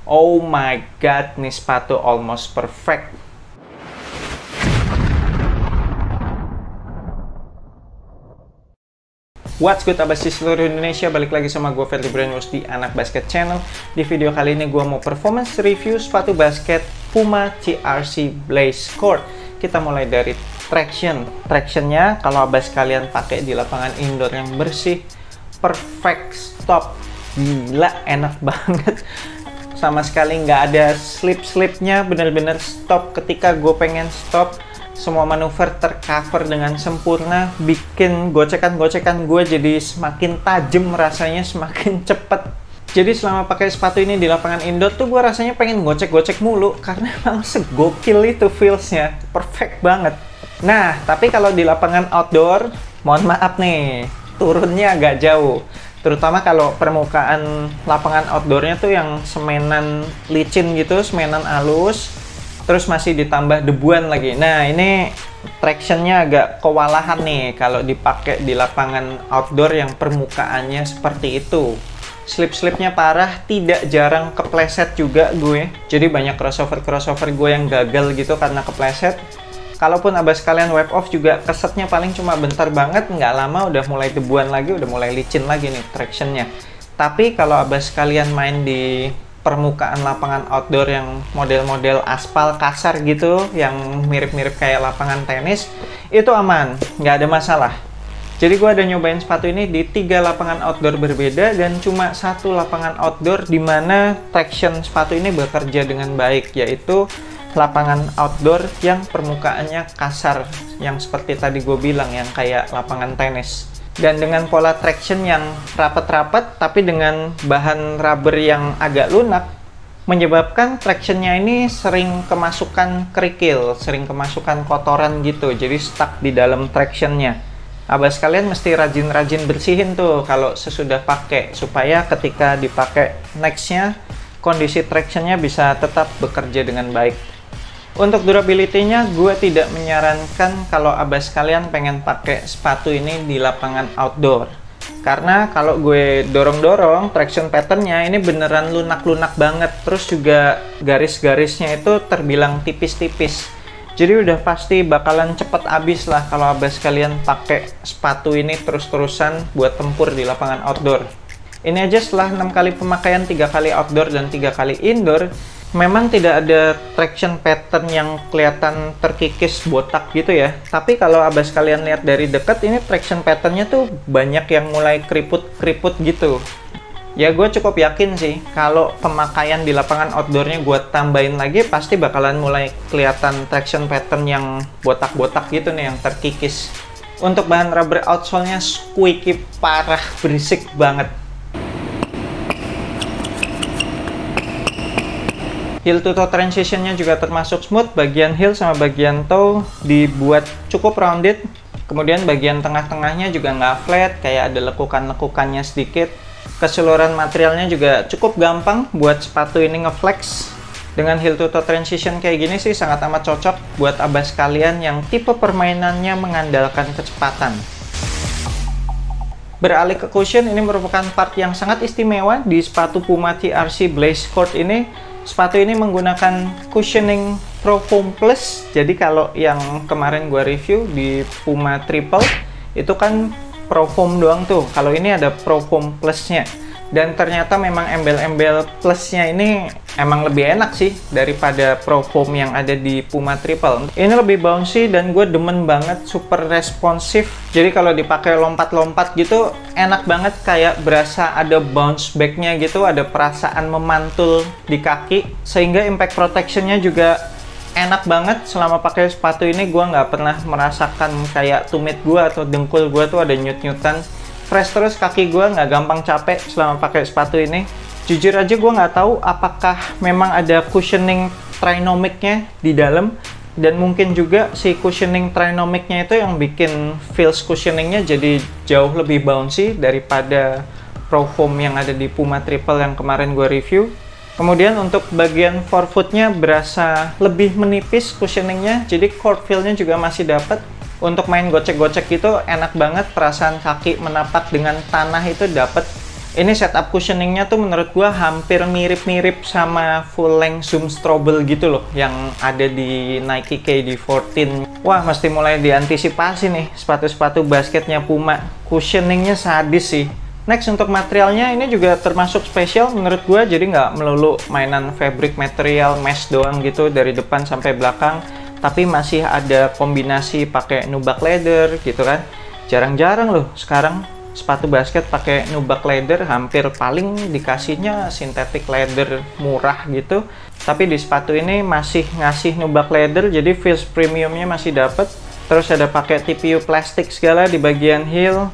Oh my god, nih sepatu almost perfect. What's good abas di seluruh Indonesia, balik lagi sama gue Fadly Brainwash di Anak Basket Channel. Di video kali ini gue mau performance review sepatu basket Puma TRC Blaze Court. Kita mulai dari tractionnya, kalau abas kalian pakai di lapangan indoor yang bersih, perfect stop, gila enak banget. Sama sekali nggak ada slip-slipnya, bener-bener stop ketika gue pengen stop. Semua manuver tercover dengan sempurna, bikin gocekan-gocekan gue jadi semakin tajam, rasanya semakin cepet. Jadi selama pakai sepatu ini di lapangan indoor tuh gue rasanya pengen gocek-gocek mulu, karena emang segokil itu feelsnya, perfect banget. Nah, tapi kalau di lapangan outdoor, mohon maaf nih, turunnya agak jauh. Terutama kalau permukaan lapangan outdoornya tuh yang semenan licin gitu, semenan halus, terus masih ditambah debuan lagi. Nah, ini tractionnya agak kewalahan nih kalau dipakai di lapangan outdoor yang permukaannya seperti itu. Slip-slipnya parah, tidak jarang kepleset juga gue. Jadi banyak crossover gue yang gagal gitu karena kepleset. Kalaupun abas kalian wipe off juga kesetnya paling cuma bentar banget, nggak lama udah mulai debuan lagi, udah mulai licin lagi nih tractionnya. Tapi kalau abas kalian main di permukaan lapangan outdoor yang model-model aspal kasar gitu, yang mirip-mirip kayak lapangan tenis, itu aman, nggak ada masalah. Jadi gue ada nyobain sepatu ini di 3 lapangan outdoor berbeda, dan cuma 1 lapangan outdoor di mana traction sepatu ini bekerja dengan baik, yaitu lapangan outdoor yang permukaannya kasar, yang seperti tadi gue bilang, yang kayak lapangan tenis. Dan dengan pola traction yang rapat-rapat tapi dengan bahan rubber yang agak lunak, menyebabkan tractionnya ini sering kemasukan kerikil, sering kemasukan kotoran gitu, jadi stuck di dalam tractionnya. Abas kalian mesti rajin-rajin bersihin tuh kalau sesudah pakai, supaya ketika dipakai nextnya kondisi tractionnya bisa tetap bekerja dengan baik. Untuk durability-nya, gue tidak menyarankan kalau abas kalian pengen pakai sepatu ini di lapangan outdoor. Karena kalau gue dorong-dorong, traction pattern-nya ini beneran lunak-lunak banget. Terus juga garis-garisnya itu terbilang tipis-tipis. Jadi udah pasti bakalan cepet habis lah kalau abas kalian pakai sepatu ini terus-terusan buat tempur di lapangan outdoor. Ini aja setelah 6 kali pemakaian, 3 kali outdoor dan 3 kali indoor, memang tidak ada traction pattern yang kelihatan terkikis botak gitu ya. Tapi kalau abas kalian lihat dari dekat, ini traction patternnya tuh banyak yang mulai keriput-keriput gitu. Ya gue cukup yakin sih kalau pemakaian di lapangan outdoornya gue tambahin lagi, pasti bakalan mulai kelihatan traction pattern yang botak-botak gitu nih, yang terkikis. Untuk bahan rubber outsole-nya squeaky parah, berisik banget. Heel to toe transitionnya juga termasuk smooth, bagian heel sama bagian toe dibuat cukup rounded. Kemudian bagian tengah-tengahnya juga nggak flat, kayak ada lekukan-lekukannya sedikit. Keseluruhan materialnya juga cukup gampang buat sepatu ini ngeflex. Dengan heel to toe transition kayak gini sih sangat amat cocok buat abas kalian yang tipe permainannya mengandalkan kecepatan. Beralih ke cushion, ini merupakan part yang sangat istimewa di sepatu Puma TRC Blaze Court ini. Sepatu ini menggunakan cushioning Pro Foam Plus. Jadi kalau yang kemarin gue review di Puma Triple itu kan Pro Foam doang tuh. Kalau ini ada Pro Foam Plus-nya. Dan ternyata memang embel-embel plusnya ini emang lebih enak sih daripada Pro Foam yang ada di Puma Triple. Ini lebih bouncy dan gue demen banget, super responsif. Jadi kalau dipakai lompat-lompat gitu enak banget, kayak berasa ada bounce back-nya gitu, ada perasaan memantul di kaki. Sehingga impact protection-nya juga enak banget. Selama pakai sepatu ini gue nggak pernah merasakan kayak tumit gue atau dengkul gue tuh ada nyut-nyutan. Fresh terus kaki gue, nggak gampang capek selama pakai sepatu ini. Jujur aja gue nggak tahu apakah memang ada cushioning trinomic-nya di dalam, dan mungkin juga si cushioning trinomic-nya itu yang bikin feels cushioning-nya jadi jauh lebih bouncy daripada Pro Foam yang ada di Puma Triple yang kemarin gue review. Kemudian untuk bagian forefoot-nya berasa lebih menipis cushioning-nya, jadi court feel-nya juga masih dapat. Untuk main gocek-gocek gitu enak banget, perasaan kaki menapak dengan tanah itu dapet. Ini setup cushioningnya tuh menurut gua hampir mirip-mirip sama full length Zoom Strobel gitu loh, yang ada di Nike KD14. Wah, mesti mulai diantisipasi nih sepatu-sepatu basketnya Puma. Cushioningnya sadis sih. Next, untuk materialnya ini juga termasuk spesial menurut gua, jadi nggak melulu mainan fabric material mesh doang gitu dari depan sampai belakang, tapi masih ada kombinasi pakai nubuck leather gitu kan. Jarang-jarang loh sekarang sepatu basket pakai nubuck leather, hampir paling dikasihnya synthetic leather murah gitu. Tapi di sepatu ini masih ngasih nubuck leather, jadi feels premiumnya masih dapet. Terus ada pakai TPU plastik segala di bagian heel.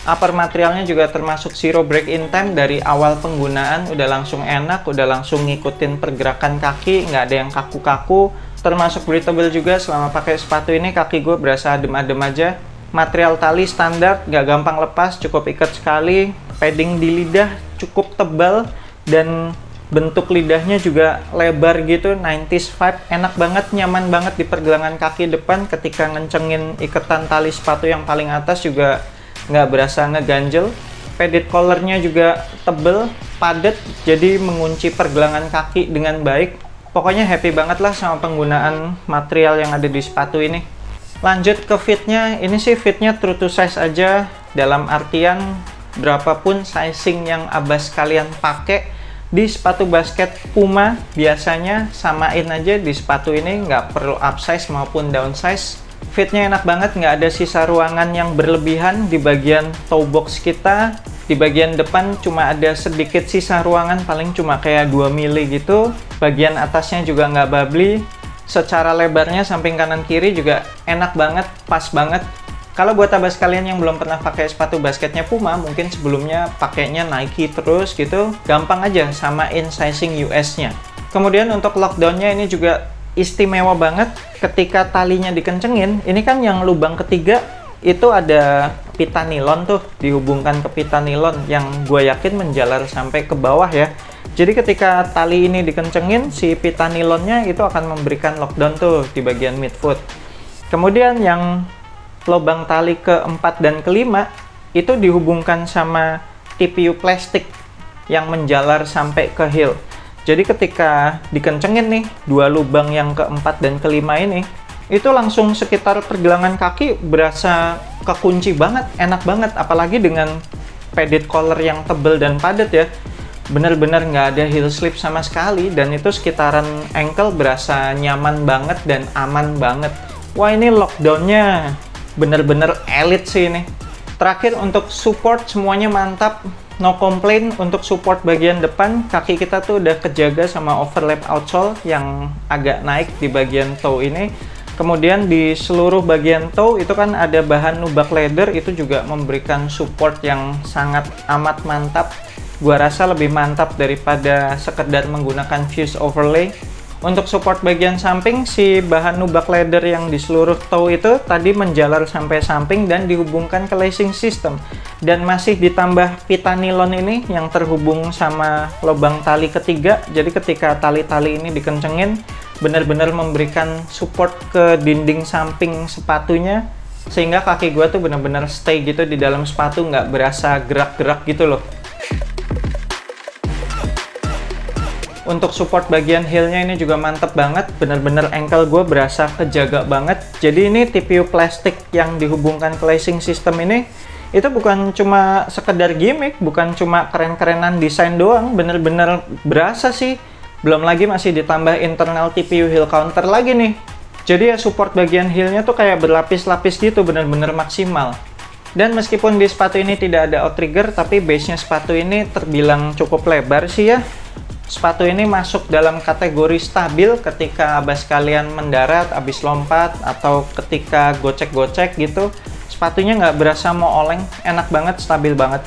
Upper materialnya juga termasuk zero break-in time, dari awal penggunaan udah langsung enak, udah langsung ngikutin pergerakan kaki, nggak ada yang kaku-kaku. Termasuk breathable juga, selama pakai sepatu ini kaki gue berasa adem-adem aja. Material tali standar, gak gampang lepas, cukup ikat sekali. Padding di lidah cukup tebal, dan bentuk lidahnya juga lebar gitu, 90s vibe. Enak banget, nyaman banget di pergelangan kaki depan. Ketika ngencengin ikatan tali sepatu yang paling atas juga nggak berasa ngeganjel. Padded collarnya juga tebel, padat, jadi mengunci pergelangan kaki dengan baik. Pokoknya happy banget lah sama penggunaan material yang ada di sepatu ini. Lanjut ke fitnya, ini sih fitnya true to size aja, dalam artian berapapun sizing yang Abbas kalian pakai di sepatu basket Puma, biasanya samain aja di sepatu ini, nggak perlu upsize maupun downsize. Fitnya enak banget, nggak ada sisa ruangan yang berlebihan di bagian toe box kita. Di bagian depan cuma ada sedikit sisa ruangan, paling cuma kayak 2 mili gitu. Bagian atasnya juga nggak bubbly. Secara lebarnya samping kanan kiri juga enak banget, pas banget. Kalau buat Abbas kalian yang belum pernah pakai sepatu basketnya Puma, mungkin sebelumnya pakainya Nike terus gitu, gampang aja samain sizing US-nya. Kemudian untuk lockdown-nya ini juga istimewa banget. Ketika talinya dikencengin, ini kan yang lubang ketiga itu ada pita nilon tuh, dihubungkan ke pita nilon yang gue yakin menjalar sampai ke bawah ya. Jadi ketika tali ini dikencengin, si pita nilonnya itu akan memberikan lockdown tuh di bagian midfoot. Kemudian yang lubang tali keempat dan kelima itu dihubungkan sama TPU plastik yang menjalar sampai ke heel. Jadi ketika dikencengin nih, dua lubang yang keempat dan kelima ini, itu langsung sekitar pergelangan kaki berasa kekunci banget, enak banget. Apalagi dengan padded collar yang tebel dan padat ya. Bener-bener nggak ada heel slip sama sekali, dan itu sekitaran ankle berasa nyaman banget dan aman banget. Wah, ini lockdownnya bener-bener elit sih ini. Terakhir untuk support, semuanya mantap, no complaint. Untuk support bagian depan, kaki kita tuh udah kejaga sama overlap outsole yang agak naik di bagian toe ini. Kemudian di seluruh bagian toe itu kan ada bahan nubuck leather, itu juga memberikan support yang sangat amat mantap. Gua rasa lebih mantap daripada sekedar menggunakan fuse overlay. Untuk support bagian samping, si bahan nubuck leather yang di seluruh toe itu tadi menjalar sampai samping dan dihubungkan ke lacing system. Dan masih ditambah pita nilon ini yang terhubung sama lubang tali ketiga. Jadi ketika tali-tali ini dikencengin, benar-benar memberikan support ke dinding samping sepatunya. Sehingga kaki gua tuh benar-benar stay gitu di dalam sepatu, nggak berasa gerak-gerak gitu loh. Untuk support bagian heelnya ini juga mantep banget, bener-bener ankle gue berasa kejaga banget. Jadi ini TPU plastik yang dihubungkan ke lacing system ini, itu bukan cuma sekedar gimmick, bukan cuma keren-kerenan desain doang, bener-bener berasa sih. Belum lagi masih ditambah internal TPU heel counter lagi nih. Jadi ya support bagian heelnya tuh kayak berlapis-lapis gitu, bener-bener maksimal. Dan meskipun di sepatu ini tidak ada outrigger, tapi base-nya sepatu ini terbilang cukup lebar sih ya. Sepatu ini masuk dalam kategori stabil ketika Abbas kalian mendarat, habis lompat, atau ketika gocek-gocek gitu. Sepatunya nggak berasa mau oleng, enak banget, stabil banget.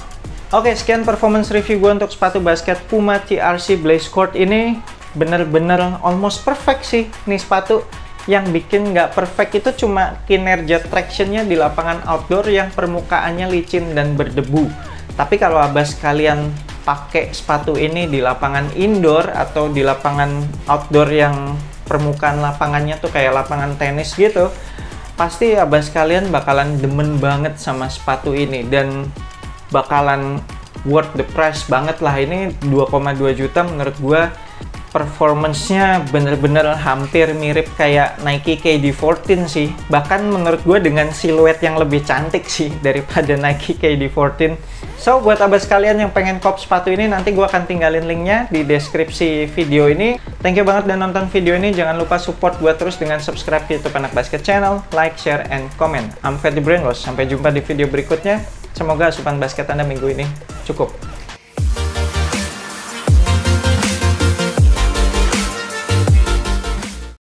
Oke, sekian performance review gue untuk sepatu basket Puma TRC Blaze Court ini. Bener-bener almost perfect sih nih sepatu. Yang bikin nggak perfect itu cuma kinerja tractionnya di lapangan outdoor yang permukaannya licin dan berdebu. Tapi kalau Abbas kalian pakai sepatu ini di lapangan indoor atau di lapangan outdoor yang permukaan lapangannya tuh kayak lapangan tenis gitu, pasti Abbas kalian bakalan demen banget sama sepatu ini dan bakalan worth the price banget lah. Ini 2,2 juta menurut gue performance-nya bener-bener hampir mirip kayak Nike KD14 sih. Bahkan menurut gue dengan siluet yang lebih cantik sih daripada Nike KD14. So, buat abas kalian yang pengen kop sepatu ini, nanti gue akan tinggalin linknya di deskripsi video ini. Thank you banget udah nonton video ini. Jangan lupa support gue terus dengan subscribe ke YouTube Anak Basket Channel, like, share, and comment. I'm Fat The Brain Loss. Sampai jumpa di video berikutnya. Semoga asupan basket Anda minggu ini cukup.